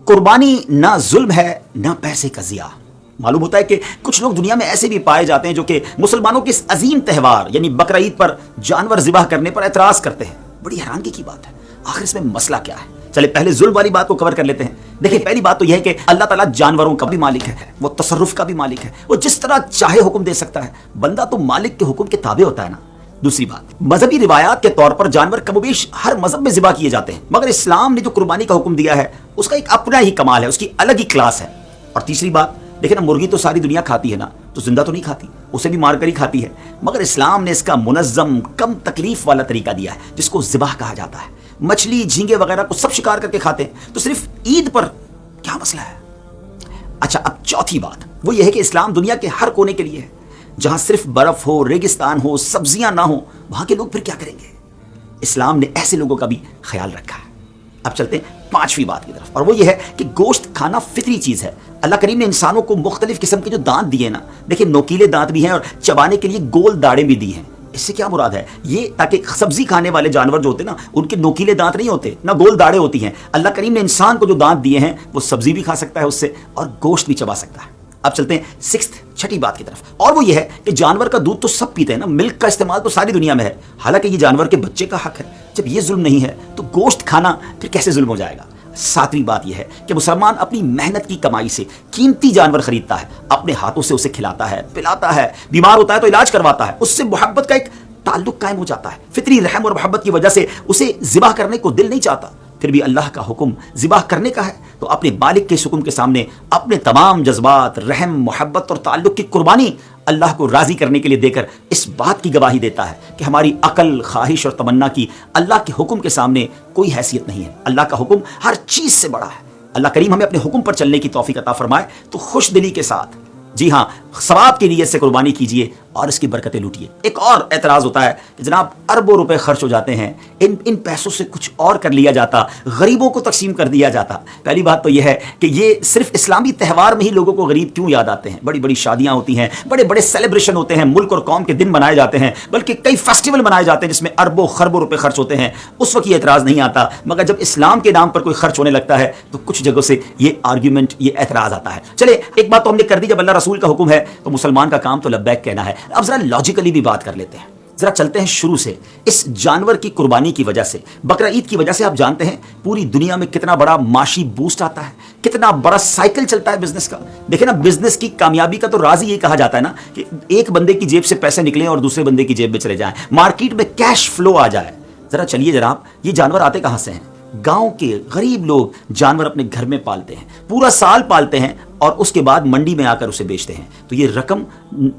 قربانی نہ ظلم ہے نہ پیسے کا ضیاع۔ معلوم ہوتا ہے کہ کچھ لوگ دنیا میں ایسے بھی پائے جاتے ہیں جو کہ مسلمانوں کے اس عظیم تہوار یعنی بقرہ عید پر جانور ذبح کرنے پر اعتراض کرتے ہیں۔ بڑی حیرانگی کی بات ہے، آخر اس میں مسئلہ کیا ہے؟ چلے پہلے ظلم والی بات کو کور کر لیتے ہیں۔ دیکھیں، پہلی بات تو یہ ہے کہ اللہ تعالیٰ جانوروں کا بھی مالک ہے، وہ تصرف کا بھی مالک ہے، وہ جس طرح چاہے حکم دے سکتا ہے، بندہ تو مالک کے حکم کے تابع ہوتا ہے نا۔ دوسری بات، مذہبی روایات کے طور پر جانور کم و بیش ہر مذہب میں ذبح کیے جاتے ہیں، مگر اسلام نے جو قربانی کا حکم دیا ہے اس کا ایک اپنا ہی کمال ہے، اس کی الگ ہی کلاس ہے۔ اور تیسری بات، دیکھیں نا، مرغی تو ساری دنیا کھاتی ہے نا، تو زندہ تو نہیں کھاتی، اسے بھی مار کر ہی کھاتی ہے، مگر اسلام نے اس کا منظم کم تکلیف والا طریقہ دیا ہے جس کو ذبح کہا جاتا ہے۔ مچھلی، جھینگے وغیرہ کو سب شکار کر کے کھاتے ہیں، تو صرف عید پر کیا مسئلہ ہے؟ اچھا، اب چوتھی بات وہ یہ ہے کہ اسلام دنیا کے ہر کونے کے لیے ہے۔ جہاں صرف برف ہو، ریگستان ہو، سبزیاں نہ ہوں، وہاں کے لوگ پھر کیا کریں گے؟ اسلام نے ایسے لوگوں کا بھی خیال رکھا ہے۔ اب چلتے ہیں پانچویں بات کی طرف، اور وہ یہ ہے کہ گوشت کھانا فطری چیز ہے۔ اللہ کریم نے انسانوں کو مختلف قسم کے جو دانت دیے نا، دیکھیں نوکیلے دانت بھی ہیں اور چبانے کے لیے گول داڑیں بھی دی ہیں۔ اس سے کیا مراد ہے؟ یہ تاکہ سبزی کھانے والے جانور جو ہوتے ہیں نا، ان کے نوکیلے دانت نہیں ہوتے، نہ گول داڑیں ہوتی ہیں۔ اللہ کریم نے انسان کو جو دانت دیے ہیں وہ سبزی بھی کھا سکتا ہے اس سے، اور گوشت بھی چبا سکتا ہے۔ اب چلتے ہیں چھٹی بات کی طرف، اور وہ یہ ہے کہ جانور کا دودھ تو سب پیتے ہیں نا، ملک کا استعمال تو ساری دنیا میں ہے، حالانکہ یہ جانور کے بچے کا حق ہے۔ جب یہ ظلم نہیں ہے تو گوشت کھانا پھر کیسے ظلم ہو جائے گا؟ ساتویں بات یہ ہے کہ مسلمان اپنی محنت کی کمائی سے قیمتی جانور خریدتا ہے، اپنے ہاتھوں سے اسے کھلاتا ہے، پلاتا ہے، بیمار ہوتا ہے تو علاج کرواتا ہے، اس سے محبت کا ایک تعلق قائم ہو جاتا ہے۔ فطری رحم اور محبت کی وجہ سے اسے ذبح کرنے کو دل نہیں چاہتا، پھر بھی اللہ کا حکم ذبح کرنے کا ہے تو اپنے مالک کے حکم کے سامنے اپنے تمام جذبات، رحم، محبت اور تعلق کی قربانی اللہ کو راضی کرنے کے لیے دے کر اس بات کی گواہی دیتا ہے کہ ہماری عقل، خواہش اور تمنا کی اللہ کے حکم کے سامنے کوئی حیثیت نہیں ہے۔ اللہ کا حکم ہر چیز سے بڑا ہے۔ اللہ کریم ہمیں اپنے حکم پر چلنے کی توفیق عطا فرمائے تو خوش دلی کے ساتھ، جی ہاں، ثواب کی نیت سے قربانی کیجئے اور اس کی برکتیں لوٹیے۔ ایک اور اعتراض ہوتا ہے کہ جناب اربوں روپے خرچ ہو جاتے ہیں، ان پیسوں سے کچھ اور کر لیا جاتا، غریبوں کو تقسیم کر دیا جاتا۔ پہلی بات تو یہ ہے کہ یہ صرف اسلامی تہوار میں ہی لوگوں کو غریب کیوں یاد آتے ہیں؟ بڑی بڑی شادیاں ہوتی ہیں، بڑے بڑے سیلیبریشن ہوتے ہیں، ملک اور قوم کے دن منائے جاتے ہیں، بلکہ کئی فیسٹیول منائے جاتے ہیں جس میں اربوں خربوں روپے خرچ ہوتے ہیں، اس وقت یہ اعتراض نہیں آتا، مگر جب اسلام کے نام پر کوئی خرچ ہونے لگتا ہے تو کچھ جگہوں سے یہ آرگیومنٹ، یہ اعتراض آتا ہے۔ چلے ایک بات تو ہم نے کر دی، جب اللہ رسول کا حکم ہے تو مسلمان کا کام تو لبیک کہنا ہے۔ اب ذرا لاجیکلی بھی بات کر لیتے ہیں، ذرا چلتے ہیں شروع سے۔ اس جانور کی قربانی کی وجہ سے، بقرہ عید کی وجہ سے آپ جانتے ہیں پوری دنیا میں کتنا بڑا معاشی بوسٹ آتا ہے، کتنا بڑا سائیکل چلتا ہے بزنس کا۔ دیکھیں نا، بزنس کی کامیابی کا تو راز ہی یہ کہا جاتا ہے نا کہ ایک بندے کی جیب سے پیسے نکلیں اور دوسرے بندے کی جیب میں چلے جائیں، مارکیٹ میں کیش فلو آ جائے۔ ذرا چلیے جناب، یہ جانور آتے کہاں سے ہیں؟ گاؤں کے غریب لوگ جانور اپنے گھر میں پالتے ہیں، پورا سال پالتے ہیں اور اس کے بعد منڈی میں آ کر اسے بیچتے ہیں، تو یہ رقم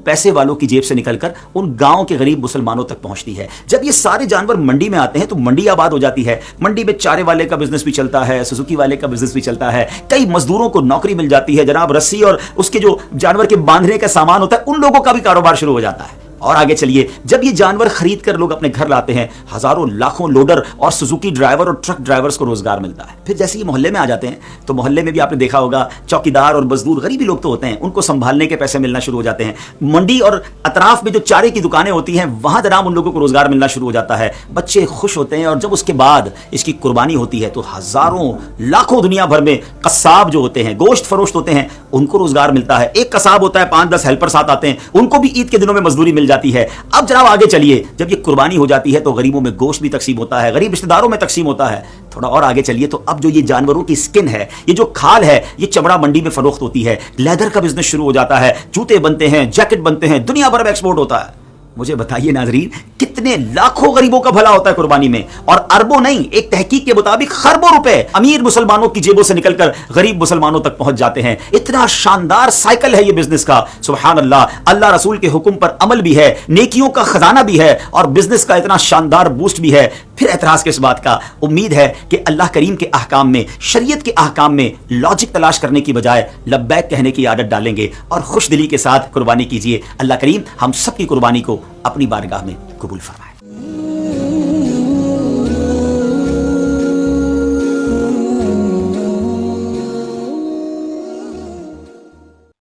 پیسے والوں کی جیب سے نکل کر ان گاؤں کے غریب مسلمانوں تک پہنچتی ہے۔ جب یہ سارے جانور منڈی میں آتے ہیں تو منڈی آباد ہو جاتی ہے، منڈی میں چارے والے کا بزنس بھی چلتا ہے، سوزوکی والے کا بزنس بھی چلتا ہے، کئی مزدوروں کو نوکری مل جاتی ہے، جناب رسی اور اس کے جو جانور کے باندھنے کا سامان ہوتا ہے ان لوگوں کا بھی کاروبار شروع ہو جاتا ہے۔ اور آگے چلیے، جب یہ جانور خرید کر لوگ اپنے گھر لاتے ہیں، ہزاروں لاکھوں لوڈر اور سوزوکی ڈرائیور اور ٹرک ڈرائیورز کو روزگار ملتا ہے۔ پھر جیسے یہ محلے میں آ جاتے ہیں تو محلے میں بھی آپ نے دیکھا ہوگا چوکیدار اور مزدور غریبی لوگ تو ہوتے ہیں، ان کو سنبھالنے کے پیسے ملنا شروع ہو جاتے ہیں۔ منڈی اور اطراف میں جو چارے کی دکانیں ہوتی ہیں وہاں جناب ان لوگوں کو روزگار ملنا شروع ہو جاتا ہے، بچے خوش ہوتے ہیں، اور جب اس کے بعد اس کی قربانی ہوتی ہے تو ہزاروں لاکھوں دنیا بھر میں قصاب جو ہوتے ہیں، گوشت فروشت ہوتے ہیں، ان کو روزگار ملتا ہے۔ ایک قصاب ہوتا ہے، 5-10 ہیلپر ساتھ آتے ہیں، ان کو بھی عید کے دنوں میں مزدوری مل جاتی ہے۔ اب جناب آگے چلیے، جب یہ قربانی ہو جاتی ہے تو غریبوں میں گوشت بھی تقسیم ہوتا ہے، غریب رشتہ داروں میں تقسیم ہوتا ہے۔ تھوڑا اور آگے چلیے تو اب جو یہ جانوروں کی سکن ہے، یہ جو کھال ہے، یہ چمڑا منڈی میں فروخت ہوتی ہے، لیدر کا بزنس شروع ہو جاتا ہے، جوتے بنتے ہیں، جیکٹ بنتے ہیں، دنیا بھر میں ایکسپورٹ ہوتا ہے۔ مجھے بتائیے ناظرین، کتنے لاکھوں غریبوں کا بھلا ہوتا ہے قربانی میں، اور اربوں نہیں، ایک تحقیق کے مطابق خربوں روپے امیر مسلمانوں کی جیبوں سے نکل کر غریب مسلمانوں تک پہنچ جاتے ہیں۔ اتنا شاندار سائیکل ہے یہ بزنس کا، سبحان اللہ۔ اللہ رسول کے حکم پر عمل بھی ہے، نیکیوں کا خزانہ بھی ہے، اور بزنس کا اتنا شاندار بوسٹ بھی ہے۔ پھر اعتراض کس بات کا؟ امید ہے کہ اللہ کریم کے احکام میں، شریعت کے احکام میں لاجک تلاش کرنے کی بجائے لبیک کہنے کی عادت ڈالیں گے اور خوش دلی کے ساتھ قربانی کیجیے۔ اللہ کریم ہم سب کی قربانی کو اپنی بارگاہ میں قبول فرمائے۔